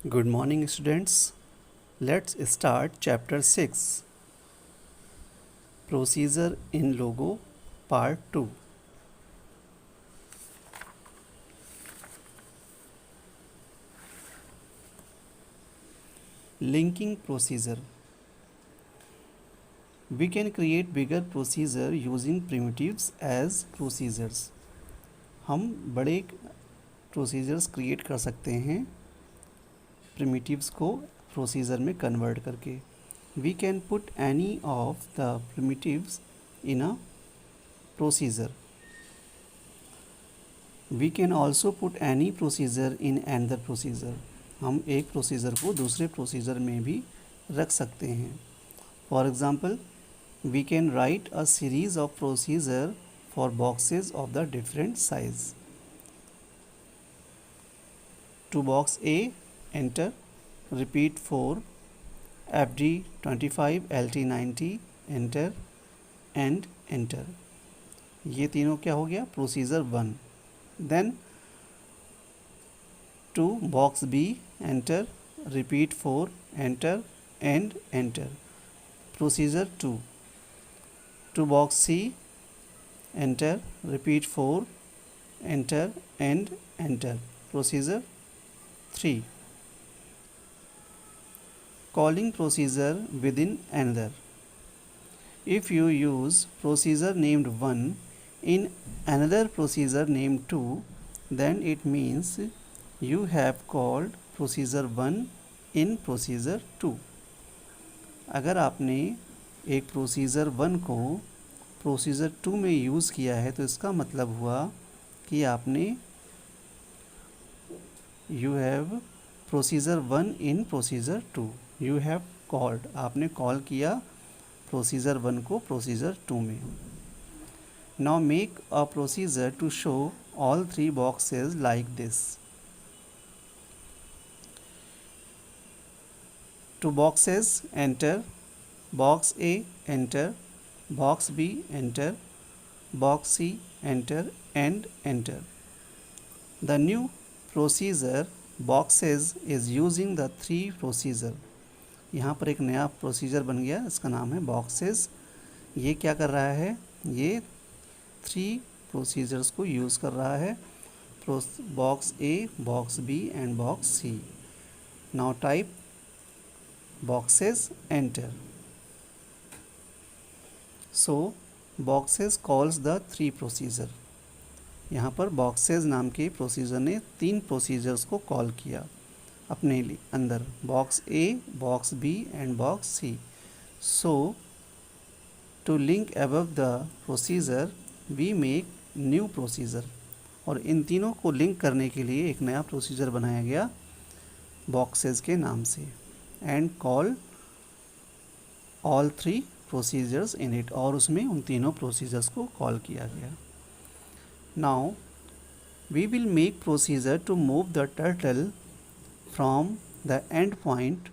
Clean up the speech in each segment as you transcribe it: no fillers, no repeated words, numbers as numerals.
Good morning, students. Let's start chapter 6 Procedure in Logo Part 2. Linking procedure. We can create bigger procedure using primitives as procedures. हम बड़े procedures create कर सकते हैं primitives को procedure में convert करके. We can put any of the primitives in a procedure. We can also put any procedure in another procedure. हम एक प्रोसीजर को दूसरे प्रोसीजर में भी रख सकते हैं. For example, we can write a series of procedure for boxes of the different size. To box A, enter, repeat 4, FD 25, LT 90, enter and enter. ये तीनों क्या हो गया? Procedure 1. Then to box B, enter, repeat 4, enter and enter. Procedure 2. To box C, enter, repeat 4, enter and enter. Procedure 3. Calling procedure within another. If you use procedure named 1 in another procedure named 2, then it means you have called procedure 1 in procedure 2. अगर आपने एक procedure 1 को procedure 2 में use किया है तो इसका मतलब हुआ कि आपने you have procedure 1 in procedure 2. You have called, आपने कॉल किया प्रोसीजर 1 को प्रोसीजर 2 में. Now make a procedure to show all 3 boxes like this. To boxes, enter, box A, enter, box B, enter, box C, enter and enter. The new procedure boxes is using the 3 procedure. यहाँ पर एक नया procedure बन गया, इसका नाम है boxes. ये क्या कर रहा है? ये 3 प्रोसीजर्स को यूज़ कर रहा है, box A, box B and box C. Now type boxes, enter. So boxes calls the 3 procedure. यहाँ पर boxes नाम के प्रोसीजर ने 3 प्रोसीजर्स को कॉल किया अपने अंदर, box A, box B and box C. So to link above the procedure we make new procedure. और इन तीनों को लिंक करने के लिए एक नया प्रोसीजर बनाया गया बॉक्सेस के नाम से, and call all 3 procedures in it. और उसमें उन तीनों प्रोसीजर्स को कॉल किया गया. Now we will make procedure to move the turtle from the end point.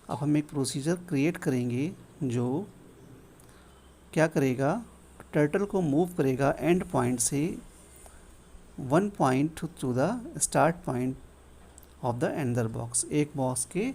अब हम एक प्रोसीजर क्रिएट करेंगे जो क्या करेगा? टर्टल को मूव करेगा एंड पॉइंट से 1 point to the start point of the other box. एक बॉक्स के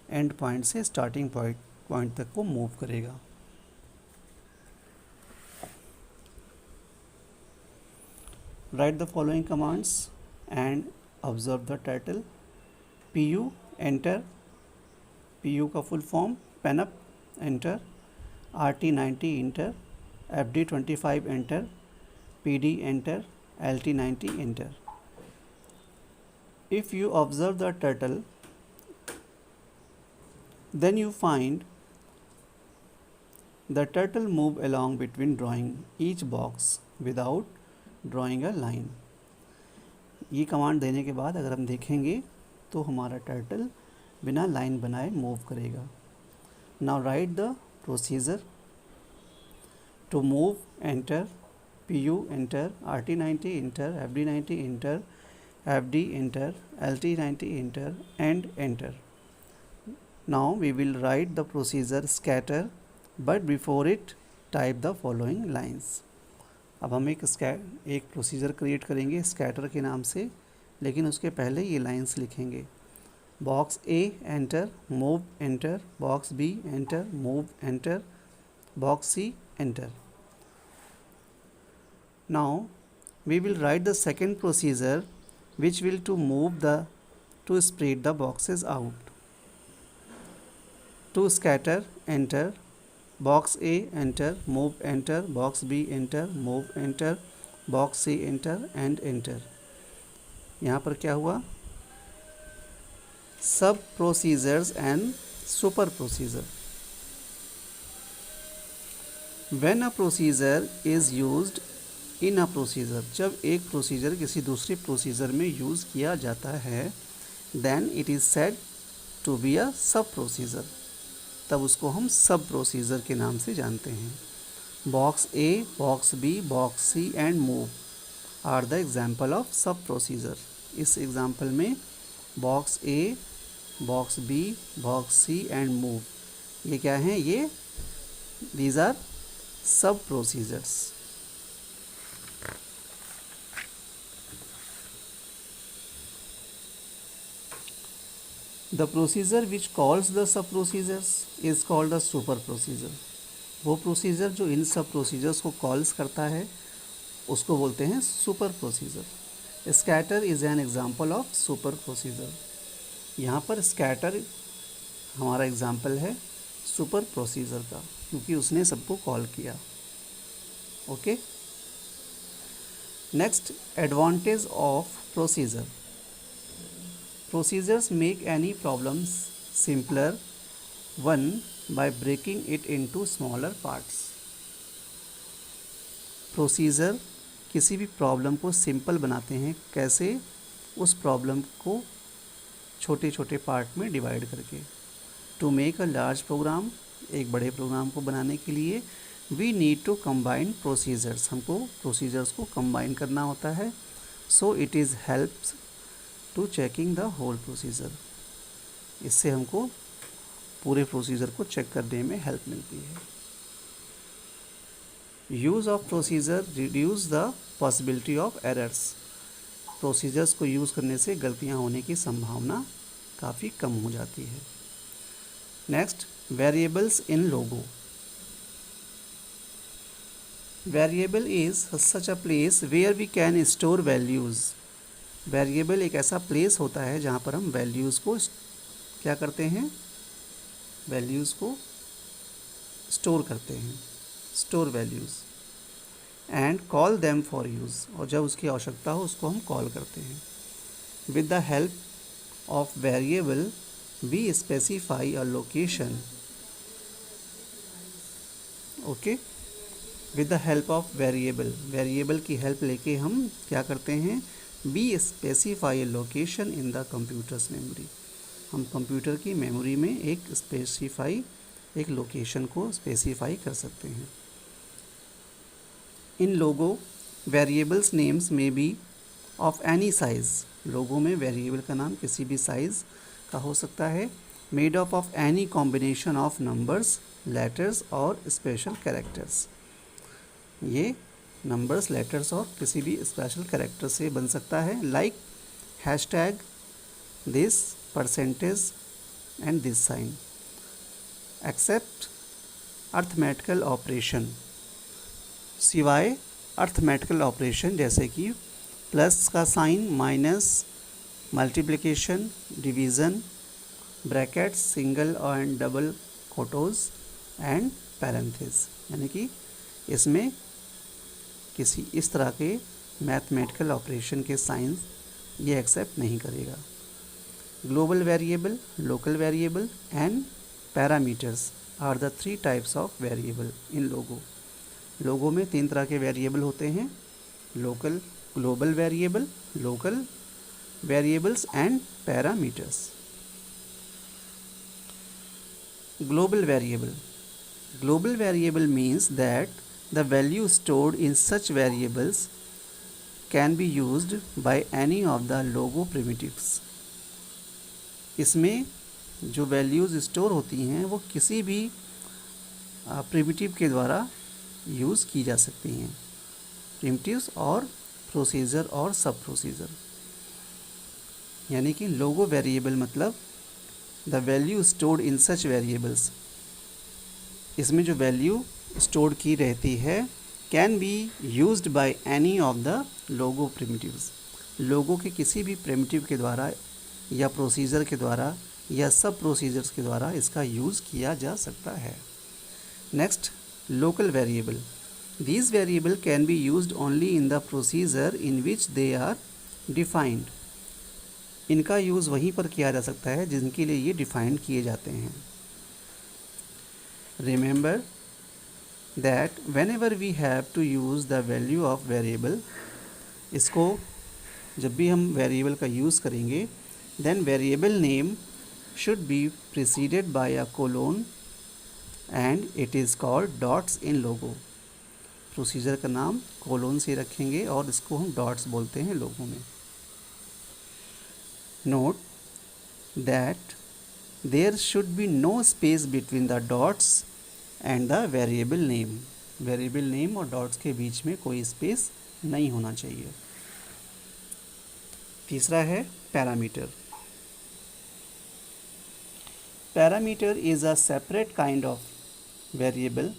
एंड पॉइंट से स्टार्टिंग पॉइंट तक को मूव करेगा. Write the following commands and observe the turtle. PU, enter. PU का full form pen up, enter. RT 90, enter. FD 25, enter. PD, enter. LT 90, enter. If you observe the turtle, then you find the turtle move along between drawing each box without drawing a line. ये command देने के बाद अगर हम देखेंगे तो हमारा turtle बिना लाइन बनाए मूव करेगा. Now write the procedure. To move, enter. PU, enter. RT 90, enter. FD 90, enter. FD, enter. LT 90, enter and enter. Now we will write the procedure scatter, but before it type the following lines. अब हम एक procedure create करेंगे scatter के नाम से, लेकिन उसके पहले ये लाइंस लिखेंगे. box A, enter, move, enter, box B, enter, move, enter, box C, enter. Now we will write the second procedure, which will to spread the boxes out. To scatter, enter, box A, enter, move, enter, box B, enter, move, enter, box C, enter and enter. यहाँ पर क्या हुआ? सब procedures and super procedure. When a procedure is used in a procedure, जब एक procedure किसी दूसरी procedure में यूज़ किया जाता है, then it is said to be a सब प्रोसीजर, तब उसको हम सब प्रोसीजर के नाम से जानते हैं. Box A, box B, box C and move are the example of sub procedure. इस एग्जाम्पल में box A, box B, box C and move, ये क्या हैं? ये these are sub procedures. The procedure which calls the sub procedures is called the super procedure. वो procedure जो इन सब प्रोसीजर्स को कॉल्स करता है उसको बोलते हैं super procedure. Scatter is an example of super procedure. यहाँ पर स्कैटर हमारा एग्जाम्पल है सुपर प्रोसीजर का, क्योंकि उसने सबको कॉल किया. Okay. Next, advantage of procedure. Procedures make any problems simpler, one by breaking it into smaller parts. Procedure किसी भी प्रॉब्लम को सिंपल बनाते हैं. कैसे? उस प्रॉब्लम को छोटे छोटे पार्ट में डिवाइड करके. To make a large program, एक बड़े प्रोग्राम को बनाने के लिए we need to combine procedures, हमको प्रोसीजर्स को कंबाइन करना होता है. So it is helps to checking the whole procedure. इससे हमको पूरे प्रोसीजर को चेक करने में हेल्प मिलती है. Use of procedure reduce the possibility of errors. Procedures को यूज़ करने से गलतियां होने की संभावना काफ़ी कम हो जाती है. Next, variables in Logo. Variable is such a place where we can store values. Variable एक ऐसा प्लेस होता है जहाँ पर हम वैल्यूज़ को क्या करते हैं? वैल्यूज़ को स्टोर करते हैं, store values. And call them for use, और जब उसकी आवश्यकता हो उसको हम कॉल करते हैं. With the help of variable we specify a location. Okay. With the help of variable, variable की हेल्प लेके हम क्या करते हैं? We specify a location in the computer's memory. हम कंप्यूटर की मेमोरी में एक लोकेशन को स्पेसिफाई कर सकते हैं. इन लोगो वेरिएबल्स नेम्स में be of any size. Logo में वेरिएबल का नाम किसी भी साइज़ का हो सकता है. Made of any combination of numbers, letters और स्पेशल कैरेक्टर्स. ये नंबर्स, लेटर्स और किसी भी स्पेशल कैरेक्टर से बन सकता है. Like hashtag, this, percentage and this sign. Except arithmetical operation, सिवाय अर्थमेटिकल ऑपरेशन जैसे कि प्लस का sign, minus, multiplication, division, brackets, single and double quotes and parentheses. यानी कि इसमें किसी इस तरह के मैथमेटिकल ऑपरेशन के साइंस ये एक्सेप्ट नहीं करेगा. Global variable, local variable and parameters are the 3 types of variable in Logo. Logo में 3 तरह के वेरिएबल होते हैं: local, global variable, local variables and parameters. Global variable. Global variable means that the value stored in such variables can be used by any of the Logo primitives. इसमें जो values store होती हैं वो किसी भी primitive के द्वारा use की जा सकती हैं. प्रिमिटिव्स और प्रोसीजर और सब प्रोसीजर. यानी कि लोगो वेरिएबल मतलब the value stored in such variables, इसमें जो वैल्यू स्टोर की रहती है can be used by any of the Logo primitives, Logo के किसी भी प्रिमिटिव के द्वारा या प्रोसीजर के द्वारा या सब प्रोसीजर्स के द्वारा इसका यूज़ किया जा सकता है। Next, local variable, these variable can be used only in the procedure in which they are defined, इनका यूज़ वहीं पर किया जा सकता है जिनके लिए ये डिफाइंड किए जाते हैं। Remember that whenever we have to use the value of variable, इसको जब भी हम वेरिएबल का यूज़ करेंगे then variable name should be preceded by a colon and it is called dots in logo, procedure का नाम कोलोन से रखेंगे और इसको हम डॉट्स बोलते हैं लोगों में। Note that there should be no space between the dots and the variable name, variable name और डॉट्स के बीच में कोई स्पेस नहीं होना चाहिए। तीसरा है parameter. Parameter is a separate kind of variable,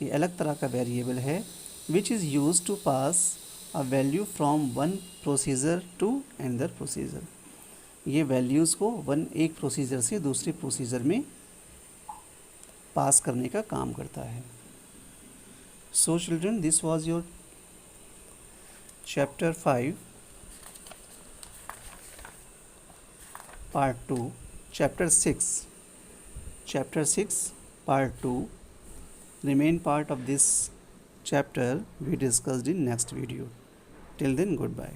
ये अलग तरह का वेरिएबल है which is use to pass a value from one procedure to another procedure, ये वैल्यूज़ को एक प्रोसीजर से दूसरे प्रोसीजर में पास करने का काम करता है। So children, this was your chapter 5 part 2, chapter 6 part 2, remain part of this chapter we discussed in next video. Till then, goodbye.